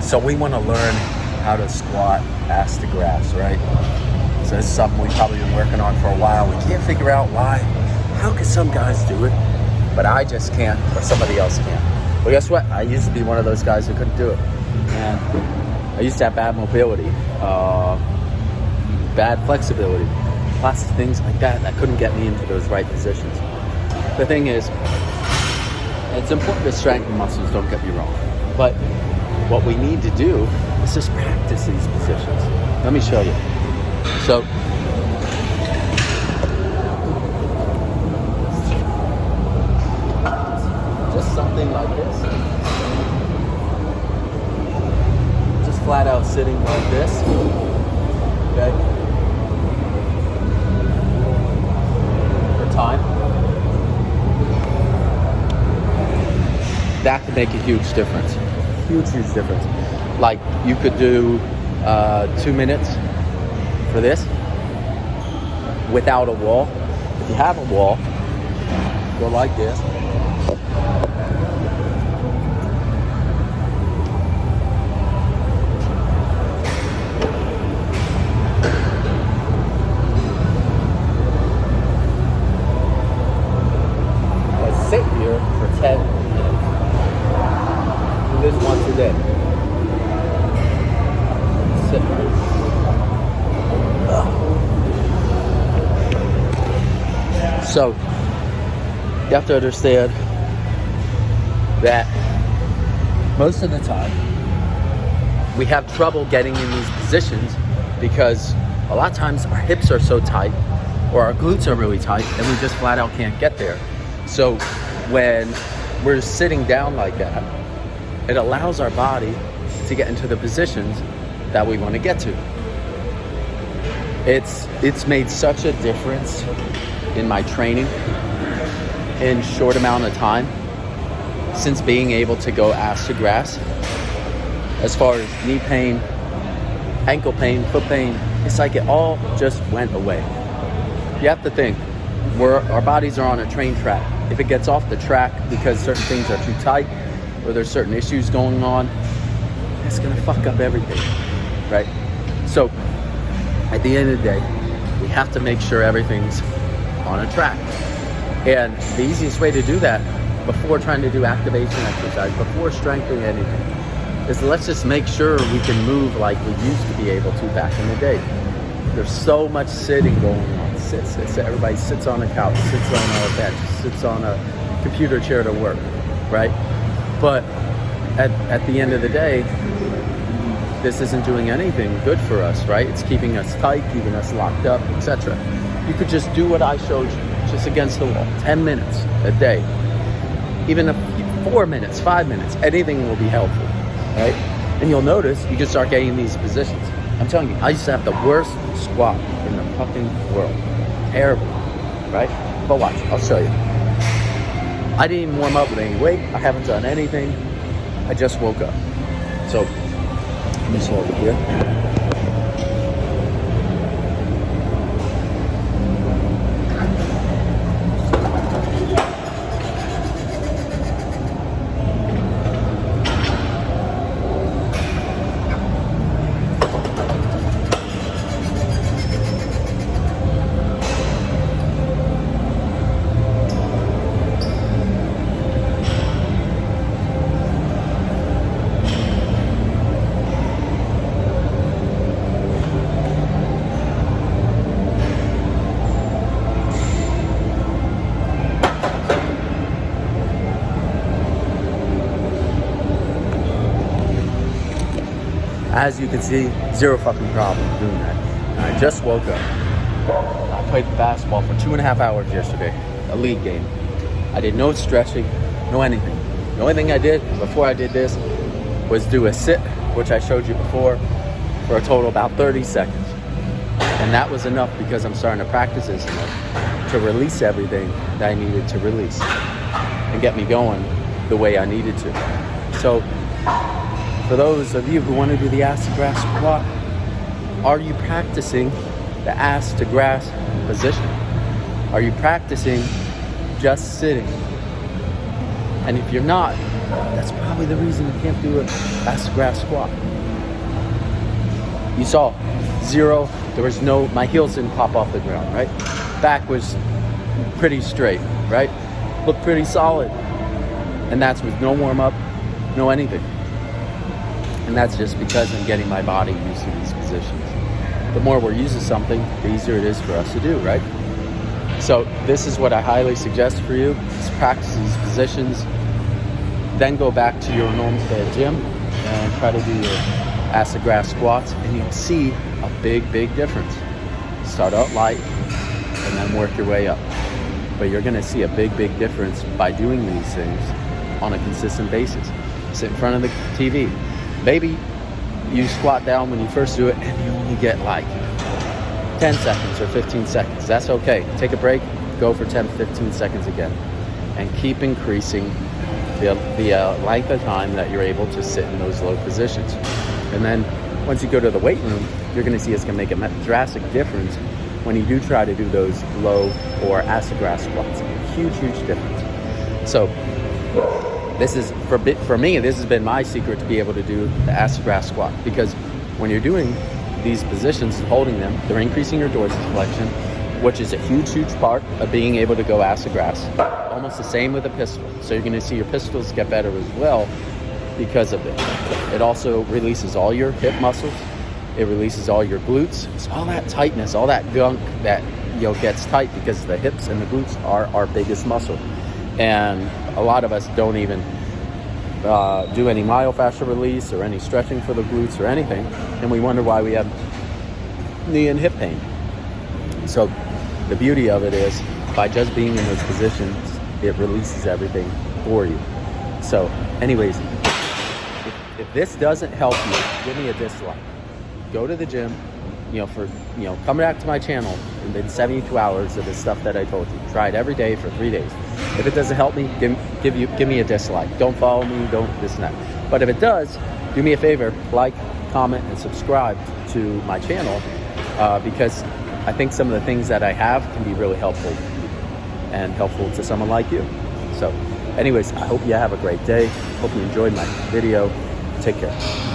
So we want to learn how to squat ass to grass, right? So this is something we've probably been working on for a while. We can't figure out why. How can some guys do it, but I just can't, or somebody else can't? Well, guess what? I used to be one of those guys who couldn't do it. And I used to have bad mobility, bad flexibility, lots of things like that couldn't get me into those right positions. The thing is, it's important to strengthen muscles, don't get me wrong. But what we need to do is just practice these positions. Let me show you. So, just something like this. Just flat out sitting like this. Okay. For time. That could make a huge difference. Huge difference. Like you could do 2 minutes for this without a wall. If you have a wall, go like this. Let's sit here for 10 minutes. Do this once a day. Sit. So, you have to understand that most of the time we have trouble getting in these positions because a lot of times our hips are so tight or our glutes are really tight and we just flat out can't get there. So when we're sitting down like that, it allows our body to get into the positions that we want to get to. It's made such a difference in my training in short amount of time since being able to go ass to grass. As far as knee pain, ankle pain, foot pain, it's like it all just went away. You have to think, our bodies are on a train track. If it gets off the track because certain things are too tight or there's certain issues going on, it's gonna fuck up everything, right? So at the end of the day, we have to make sure everything's on a track. And the easiest way to do that before trying to do activation exercise, before strengthening anything, is let's just make sure we can move like we used to be able to back in the day. There's so much sitting going on. Sit. Everybody sits on a couch, sits on a bench, sits on a computer chair to work, right? But at the end of the day, this isn't doing anything good for us, right? It's keeping us tight, keeping us locked up, etc. You could just do what I showed you, just against the wall, 10 minutes a day. Even 4 minutes, 5 minutes, anything will be helpful, right? And you'll notice you can start getting these positions. I'm telling you, I used to have the worst squat in the fucking world. Terrible, right? But watch, I'll show you. I didn't even warm up with any weight. I haven't done anything. I just woke up. So, let me show you here. As you can see, zero fucking problem doing that. And I just woke up. I played basketball for 2.5 hours yesterday, a league game. I did no stretching, no anything. The only thing I did before I did this was do a sit, which I showed you before, for a total of about 30 seconds. And that was enough because I'm starting to practice this enough to release everything that I needed to release and get me going the way I needed to. So, for those of you who want to do the ass to grass squat, are you practicing the ass to grass position? Are you practicing just sitting? And if you're not, That's probably the reason you can't do an ass to grass squat. You saw zero, there was no, my heels didn't pop off the ground, right? Back was pretty straight, right? Looked pretty solid. And that's with no warm up, no anything. And that's just because I'm getting my body used to these positions. The more we're used to something, the easier it is for us to do, right? So this is what I highly suggest for you, is practice these positions, then go back to your normal gym and try to do your ass to grass squats, and you'll see a big difference. Start out light and then work your way up. But you're gonna see a big difference by doing these things on a consistent basis. Sit in front of the TV. Maybe you squat down when you first do it and you only get like 10 seconds or 15 seconds. That's okay. Take a break, go for 10, 15 seconds again, and keep increasing the length of time that you're able to sit in those low positions. And then once you go to the weight room, you're gonna see it's gonna make a drastic difference when you do try to do those low or ass to grass squats. Huge difference. So this is, for me, this has been my secret to be able to do the ass to grass squat, because when you're doing these positions and holding them, they're increasing your dorsal flexion, which is a huge part of being able to go ass to grass. Almost the same with a pistol. So you're gonna see your pistols get better as well because of it. It also releases all your hip muscles. It releases all your glutes. It's all that tightness, all that gunk that gets tight, because the hips and the glutes are our biggest muscle. And a lot of us don't even do any myofascial release or any stretching for the glutes or anything, and we wonder why we have knee and hip pain. So the beauty of it is, by just being in those positions, it releases everything for you. So anyways, if this doesn't help you, give me a dislike. Go to the gym, come back to my channel in 72 hours of the stuff that I told you. Try it every day for 3 days. If it doesn't help me, give me a dislike. Don't follow me, don't this and that. But if it does, do me a favor, like, comment, and subscribe to my channel, because I think some of the things that I have can be really helpful and helpful to someone like you. So anyways, I hope you have a great day. Hope you enjoyed my video. Take care.